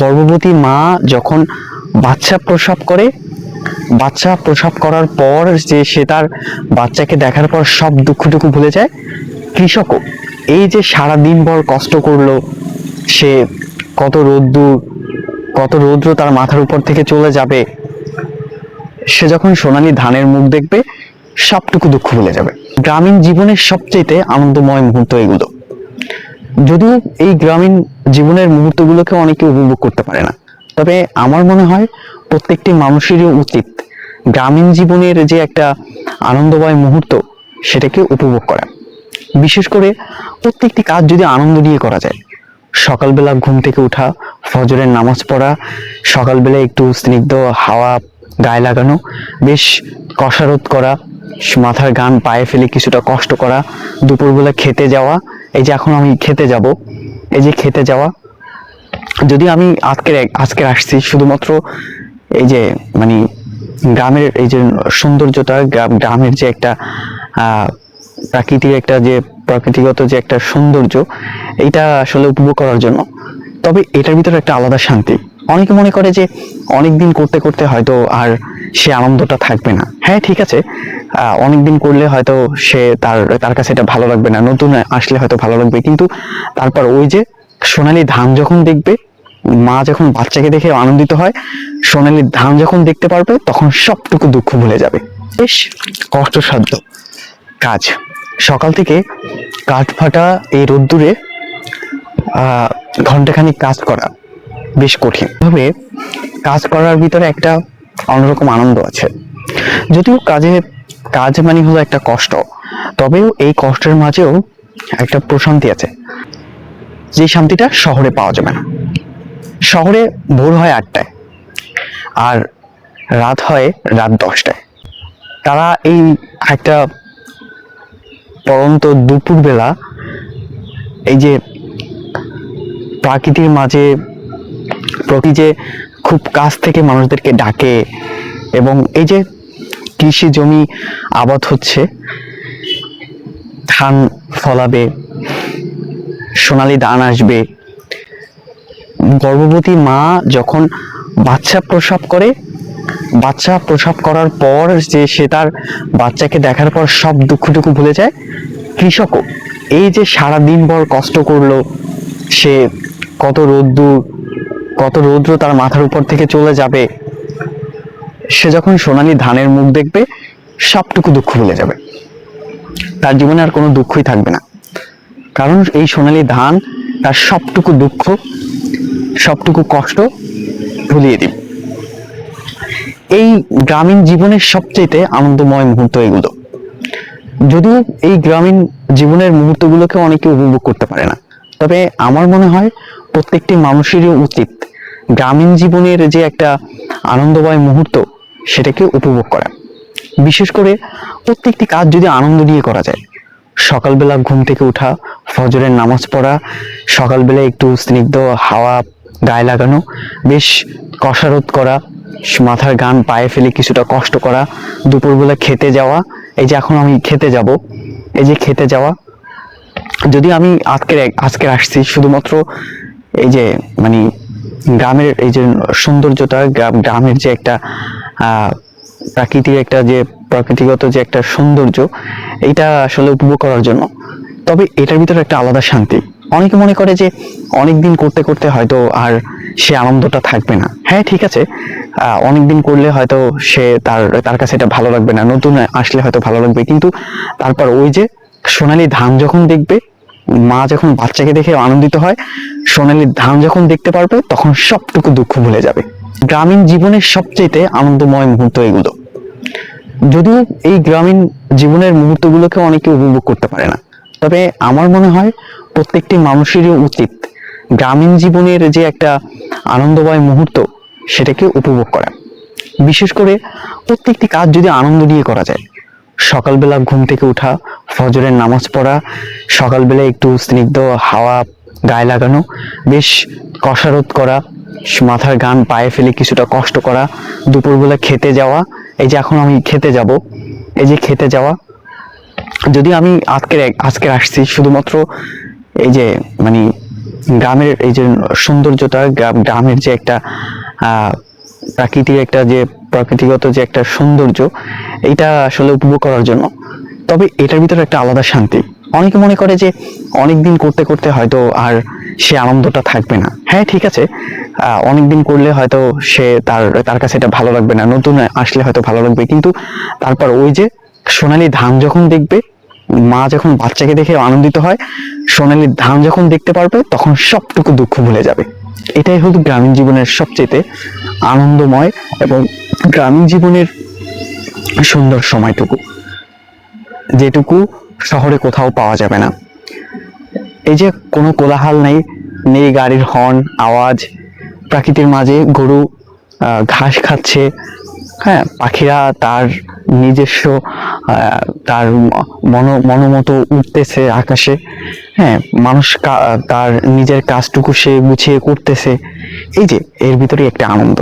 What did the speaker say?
গর্ভবতী মা যখন বাচ্চা প্রসব করে, বাচ্চা প্রসব করার পর যে সে তার বাচ্চাকে দেখার পর সব দুঃখটুকু ভুলে যায়, কৃষকও এই যে সারাদিন ভর কষ্ট করলো, সে কত রৌদ্র তার মাথার উপর থেকে চলে যাবে, সে যখন সোনালী ধানের মুখ দেখবে সবটুকু দুঃখ ভুলে যাবে। গ্রামীণ জীবনের সবচেয়ে আনন্দময় মুহূর্ত এগুলো। যদিও এই গ্রামীণ জীবনের মুহূর্তগুলোকে অনেকে উপভোগ করতে পারে না, তবে আমার মনে হয় প্রত্যেকটি মানুষেরই উচিত গ্রামীণ জীবনের যে একটা আনন্দময় মুহূর্ত সেটাকে উপভোগ করা। বিশেষ করে প্রত্যেকটি কাজ যদি আনন্দ নিয়ে করা যায়, সকালবেলা ঘুম থেকে ওঠা, ফজরের নামাজ পড়া, সকালবেলা একটু স্নিগ্ধ হাওয়া গায়ে লাগানো, বেশ কসরত করা, মাথার গান পায়ে ফেলে কিছুটা কষ্ট করা, দুপুরবেলা খেতে যাওয়া, এই যে এখন আমি খেতে যাব, এই যে খেতে যাওয়া, যদি আমি আজকে আসছি শুধুমাত্র এই যে মানে গ্রামের এই যে সৌন্দর্যটা, গ্রামের যে একটা প্রাকৃতিগত যে একটা সৌন্দর্য, এইটা আসলে উপভোগ করার জন্য। তবে এটার ভিতরে একটা আলাদা শান্তি। অনেকে মনে করে যে অনেকদিন করতে করতে হয়তো আর সে আনন্দটা থাকবে না। হ্যাঁ, ঠিক আছে, অনেকদিন করলে হয়তো সে তার কাছে এটা ভালো লাগবে না, নতুন আসলে হয়তো ভালো লাগবে, কিন্তু তারপর ওই যে সোনালী ধান যখন দেখবে, মা যখন বাচ্চাকে দেখে আনন্দিত হয়, সোনালী ধান যখন দেখতে পারবে তখন সবটুকু দুঃখ ভুলে যাবে। বেশ কষ্টসাধ্য কাজ, সকাল থেকে কাঠ ফাটা এই রোদ্দুরে ঘন্টাখানিক কাজ করা বেশ কঠিন। তবে কাজ করার ভিতরে একটা অন্যরকম আনন্দ আছে। যদিও কাজ মানে হলো একটা কষ্ট, তবেও এই কষ্টের মাঝেও একটা প্রশান্তি আছে, যে শান্তিটা শহরে পাওয়া যাবে না। শহরে ভোর হয় 8টায় আর রাত হয় রাত 10টায়। তারা এই একটা পরন্ত দুপুরবেলা এই যে প্রকৃতির মাঝে, প্রকৃতি যে খুব কাছ থেকে মানুষদেরকে ডাকে, এবং এই যে কৃষি জমি আবাদ হচ্ছে, ধান ফলাবে, সোনালী ধান আসবে, গর্ভবতী মা যখন বাচ্চা প্রসব করে, বাচ্চা প্রসব করার পর যে সে তার বাচ্চাকে দেখার পর সব দুঃখটুকু ভুলে যায়, কৃষকও এই যে সারাদিন ভর কষ্ট করলো, সে কত রৌদ্র তার মাথার উপর থেকে চলে যাবে, সে যখন সোনালী ধানের মুখ দেখবে সবটুকু দুঃখ ভুলে যাবে। তার জীবনে আর কোনো দুঃখই থাকবে না, কারণ এই সোনালী ধান তার সবটুকু দুঃখ, সবটুকু কষ্ট ভুলিয়ে দিবে। এই গ্রামীণ জীবনের সবচেয়ে আনন্দময় মুহূর্ত এগুলো। যদিও এই গ্রামীণ জীবনের মুহূর্তগুলোকে অনেকে উপভোগ করতে পারে না, তবে আমার মনে হয় প্রত্যেকটি মানুষেরই উচিত গ্রামীণ জীবনের যে একটা আনন্দময় মুহূর্ত সেটাকে উপভোগ করা। বিশেষ করে প্রত্যেকটি কাজ যদি আনন্দ নিয়ে করা যায়, সকালবেলা ঘুম থেকে ওঠা, ফজরের নামাজ পড়া, সকালবেলা একটু স্নিগ্ধ হাওয়া গায়ে লাগানো, বেশ কসরত করা, মাথার গান পায়ে ফেলে কিছুটা কষ্ট করা, দুপুরবেলা খেতে যাওয়া, এই যে এখন আমি খেতে যাব, এই যে খেতে যাওয়া, যদি আমি আজকে আসছি শুধুমাত্র এই যে মানে গ্রামের এই যে সৌন্দর্যটা, গ্রামের যে একটা প্রাকৃতিগত যে একটা সৌন্দর্য, এইটা আসলে উপভোগ করার জন্য। তবে এটার ভিতরে একটা আলাদা শান্তি। অনেকে মনে করে যে অনেকদিন করতে করতে হয়তো আর সে আনন্দটা থাকবে না। হ্যাঁ, ঠিক আছে, অনেকদিন করলে হয়তো সে তার কাছে এটা ভালো লাগবে না, নতুন আসলে হয়তো ভালো লাগবে, কিন্তু তারপর ওই যে সোনালী ধান যখন দেখবে, মা যখন বাচ্চাকে দেখে আনন্দিত হয়, সোনালী ধান যখন দেখতে পারবে তখন সবটুকু দুঃখ ভুলে যাবে। গ্রামীণ জীবনের সবচেয়ে আনন্দময় মুহূর্ত এগুলো। যদিও এই গ্রামীণ জীবনের মুহূর্তগুলোকে অনেকে উপভোগ করতে পারে না, তবে আমার মনে হয় প্রত্যেকটি মানুষেরই উচিত গ্রামীণ জীবনের যে একটা আনন্দময় মুহূর্ত সেটাকে উপভোগ করা। বিশেষ করে প্রত্যেকটি কাজ যদি আনন্দ নিয়ে করা যায়, সকালবেলা ঘুম থেকে ওঠা, ফজরের নামাজ পড়া, সকালবেলা একটু স্নিগ্ধ হাওয়া গায়ে লাগানো, বেশ কসরত করা, মাথার গান পায়ে ফেলে কিছুটা কষ্ট করা, দুপুরবেলা খেতে যাওয়া, এই যে এখন আমি খেতে যাব, এই যে খেতে যাওয়া, যদি আমি আজকে আসছি শুধুমাত্র এই যে মানে গ্রামের এই যে সৌন্দর্যটা, গ্রামের যে একটা প্রাকৃতিক একটা যে প্রকৃতিগত যে একটা সৌন্দর্য, এইটা আসলে উপভোগ করার জন্য। তবে এটার ভিতরে একটা আলাদা শান্তি। অনেকে মনে করে যে অনেকদিন করতে করতে হয়তো আর সে আনন্দটা থাকবে না। হ্যাঁ ঠিক আছে, অনেকদিন করলে হয়তো সে তার কাছে এটা ভালো লাগবে না, নতুন আসলে হয়তো ভালো লাগবে, কিন্তু তারপর ওই যে সোনালী ধান যখন দেখবে, মা যখন বাচ্চাকে দেখে আনন্দিত হয়, সোনালী ধান যখন দেখতে পারবে তখন সবটুকু দুঃখ ভুলে যাবে। এটাই হলো গ্রামীণ জীবনের সবচেয়ে আনন্দময় এবং গ্রামীণ জীবনের সুন্দর সময়টুকু, যেটুকু শহরে কোথাও পাওয়া যাবে না। এই যে কোনো কোলাহল নেই, নেই গাড়ির হর্ন আওয়াজ, প্রাকৃতির মাঝে গরু ঘাস খাচ্ছে, হ্যাঁ পাখিরা তার নিজস্ব তার মনোমতো উঠতেছে আকাশে, হ্যাঁ মানুষ তার নিজের কাজটুকু সে গুছিয়ে করতেছে। এই যে এর ভিতরে একটা আনন্দ।